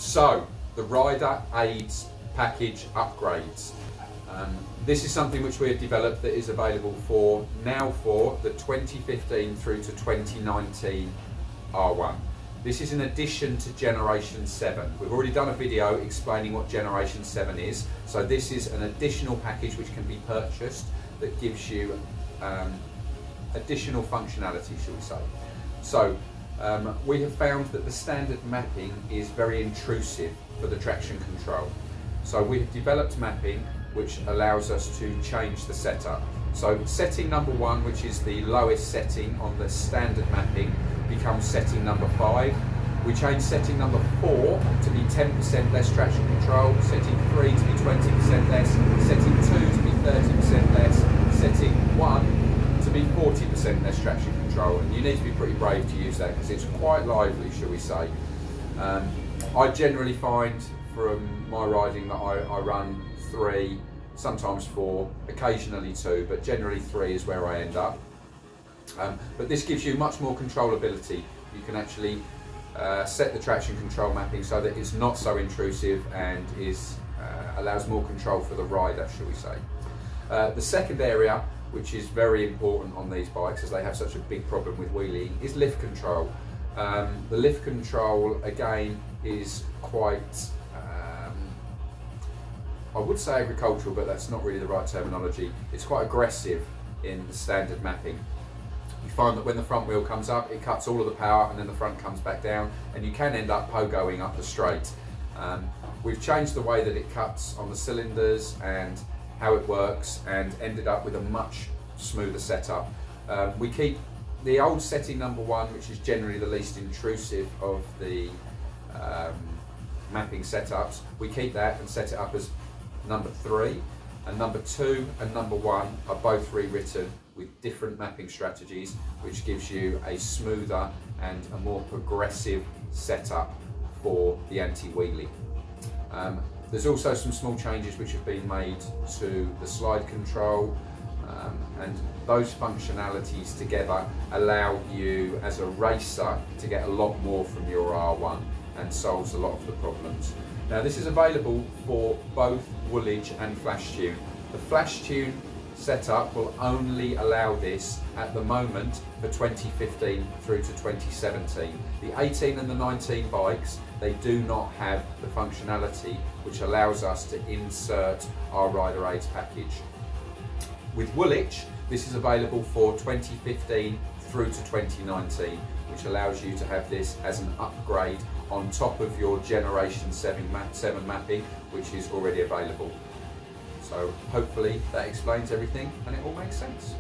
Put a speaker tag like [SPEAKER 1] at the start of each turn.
[SPEAKER 1] So, the rider aids package upgrades. This is something which we have developed that is available for the 2015 through to 2019 R1. This is in addition to Generation 7. We've already done a video explaining what Generation 7 is, so this is an additional package which can be purchased that gives you additional functionality, shall we say. So we have found that the standard mapping is very intrusive for the traction control. So we have developed mapping which allows us to change the setup. So setting number 1, which is the lowest setting on the standard mapping, becomes setting number 5. We change setting number 4 to be 10% less traction control, setting 3 to be 20% less, setting 2 to be 30% less, setting 1 to be 40% less traction control. And you need to be pretty brave to use that because it's quite lively, shall we say. I generally find from my riding that I run 3, sometimes 4, occasionally 2, but generally 3 is where I end up. But this gives you much more controllability. You can actually set the traction control mapping so that it's not so intrusive and allows more control for the rider, shall we say. The second area, which is very important on these bikes as they have such a big problem with wheeling, is lift control. The lift control again is quite, I would say agricultural, but that's not really the right terminology. It's quite aggressive in the standard mapping. You find that when the front wheel comes up, it cuts all of the power and then the front comes back down, and you can end up pogoing up the straight. We've changed the way that it cuts on the cylinders and how it works and ended up with a much smoother setup. We keep the old setting number 1, which is generally the least intrusive of the mapping setups. We keep that and set it up as number 3, and number 2 and number 1 are both rewritten with different mapping strategies, which gives you a smoother and a more progressive setup for the anti-wheelie. There's also some small changes which have been made to the slide control, and those functionalities together allow you as a racer to get a lot more from your R1 and solves a lot of the problems. Now this is available for both Woolich and Flash Tune. The Flash Tune setup will only allow this at the moment for 2015 through to 2017. The 18 and the 19 bikes, they do not have the functionality which allows us to insert our rider aids package. With Woolich, this is available for 2015 through to 2019, which allows you to have this as an upgrade on top of your Generation 7 mapping, which is already available. So hopefully that explains everything and it all makes sense.